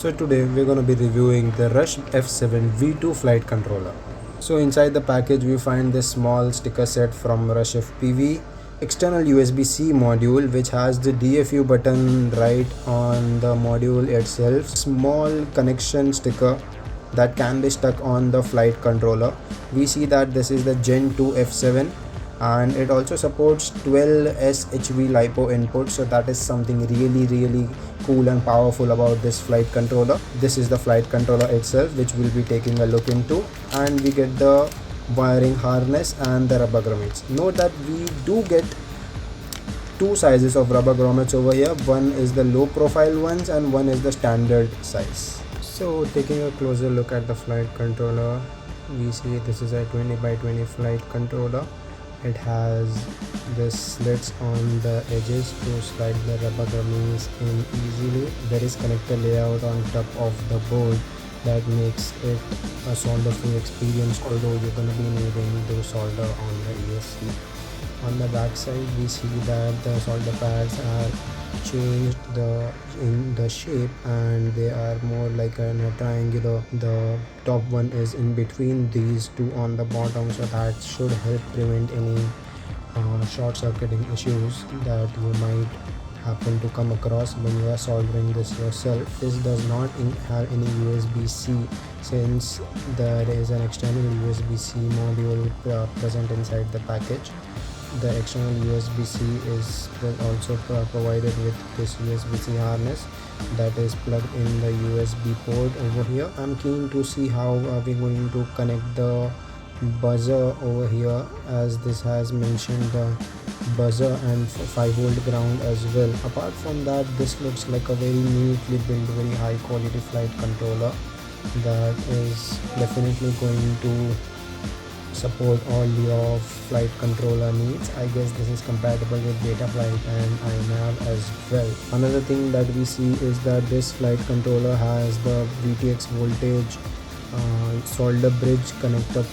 So today we're going to be reviewing the Rush F722 flight controller. So inside the package we find this small sticker set from Rush FPV, external USB-C module which has the DFU button right on the module itself, small connection sticker that can be stuck on the flight controller. We see that this is the Gen 2 F7 and it also supports 12 SHV LiPo input, so that is something really cool and powerful about this flight controller. This is the flight controller itself, which we'll be taking a look into, and we get the wiring harness and the rubber grommets. Note that we do get two sizes of rubber grommets over here. One is the low profile ones and one is the standard size. So taking a closer look at the flight controller, we see this is a 20x20 flight controller. It has the slits on the edges to slide the rubber grommets in easily. There is connector layout on top of the board that makes it a solder-free experience, although you're going to be needing to solder on the ESC. On the back side we see that the solder pads are changed in the shape and they are more like a triangular. The top one is in between these two on the bottom, so that should help prevent any short circuiting issues that you might happen to come across when you are soldering this yourself. This does not have any USB-C since there is an external USB-C module present inside the package. The external USB-C is also provided with this USB-C harness that is plugged in the USB port over here. I'm keen to see how are we going to connect the buzzer over here, as this has mentioned the buzzer and 5V ground as well. Apart from that, this looks like a very neatly built, very high quality flight controller that is definitely going to support all your flight controller needs. I guess this is compatible with Betaflight and iNav as well. Another thing that we see is that this flight controller has the VTX voltage solder bridge connector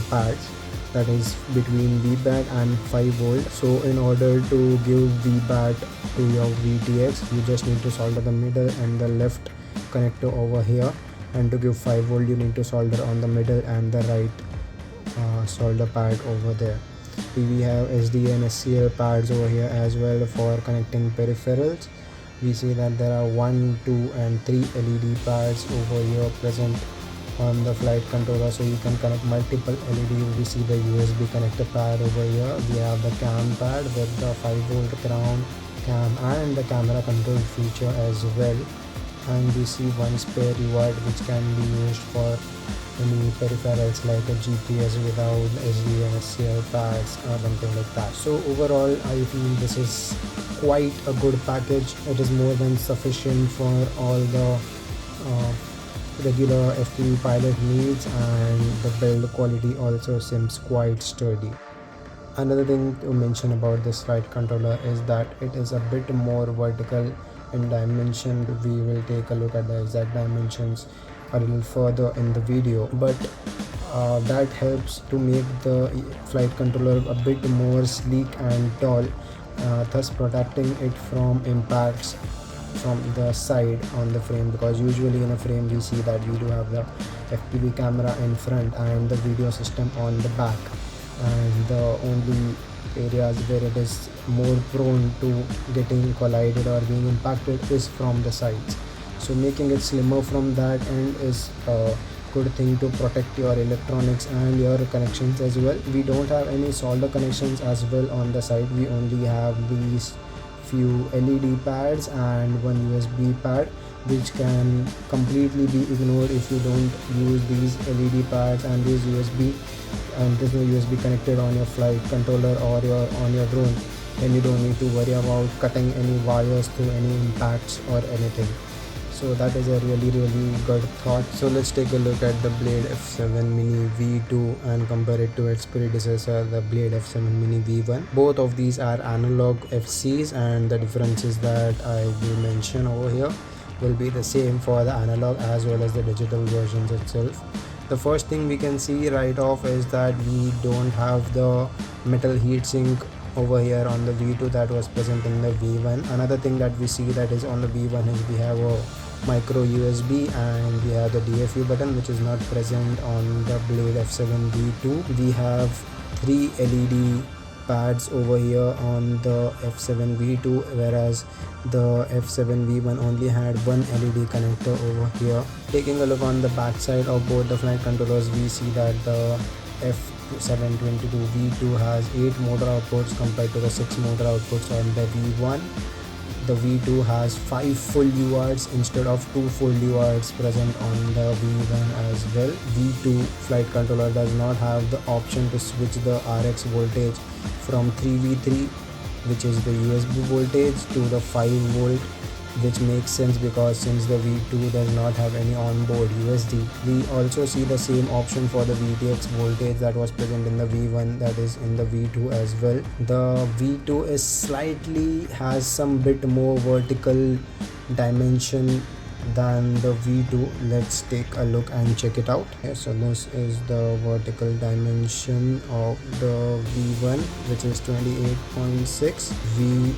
pads that is between VBAT and 5V. So in order to give VBAT to your VTX, you just need to solder the middle and the left connector over here, and to give 5V you need to solder on the middle and the right solder pad over there. We have SD and SCL pads over here as well for connecting peripherals. We see that there are 1, 2 and 3 LED pads over here present on the flight controller, so you can connect multiple LEDs. We see the USB connector pad over here. We have the cam pad with the 5V ground cam and the camera control feature as well, and we see one spare UART which can be used for any peripherals like a GPS without SD and SCL pads or something like that. So overall I feel this is quite a good package. It is more than sufficient for all the regular FPV pilot needs, and the build quality also seems quite sturdy. Another thing to mention about this flight controller is that it is a bit more vertical in dimension. We will take a look at the exact dimensions a little further in the video, but that helps to make the flight controller a bit more sleek and tall, thus protecting it from impacts from the side on the frame, because usually in a frame we see that we do have the FPV camera in front and the video system on the back, and the only areas where it is more prone to getting collided or being impacted is from the sides. So making it slimmer from that end is a good thing to protect your electronics and your connections as well. We don't have any solder connections as well on the side. We only have these few LED pads and one USB pad, which can completely be ignored if you don't use these LED pads and these USB, and there's no USB connected on your flight controller or on your drone. Then you don't need to worry about cutting any wires through any impacts or anything. So that is a really good thought. So let's take a look at the Blade F7 Mini V2 and compare it to its predecessor, the Blade F7 Mini V1. Both of these are analog FCs, and the differences that I will mention over here will be the same for the analog as well as the digital versions itself. The first thing we can see right off is that we don't have the metal heatsink over here on the V2 that was present in the V1. Another thing that we see that is on the V1 is we have a micro USB, and we have the DFU button, which is not present on the Blade F7 V2. We have 3 LED pads over here on the F7 V2, whereas the F7 V1 only had one LED connector over here. Taking a look on the back side of both the flight controllers, we see that the F722 V2 has 8 motor outputs compared to the 6 motor outputs on the V1. The V2 has 5 full UARTs instead of 2 full UARTs present on the V1 as well. V2 flight controller does not have the option to switch the RX voltage from 3V3, which is the USB voltage, to the 5 volt, which makes sense because since the V2 does not have any onboard USD. We also see the same option for the VTX voltage that was present in the V1, that is in the V2 as well. The V2 is slightly has some bit more vertical dimension than the V2. Let's take a look and check it out. Okay, so this is the vertical dimension of the V1, which is 28.6, V2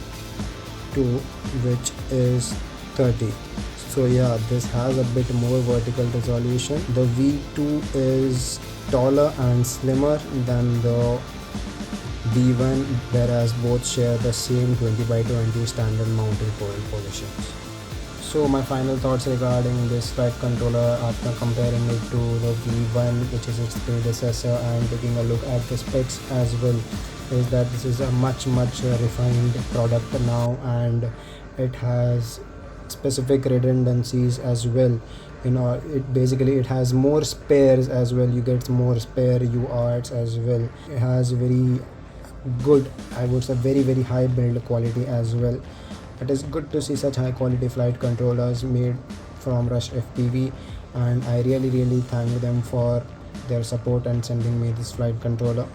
which is 30. So yeah, this has a bit more vertical resolution. The V2 is taller and slimmer than the V1, whereas both share the same 20x20 standard mounting positions. So my final thoughts regarding this flight controller after comparing it to the V1, which is its predecessor, and taking a look at the specs as well, is that this is a much refined product now, and it has specific redundancies as well. It has more spares as well. You get more spare UARTs as well. It has very good, I would say very high build quality as well. It is good to see such high quality flight controllers made from Rush FPV, and I really thank them for their support and sending me this flight controller.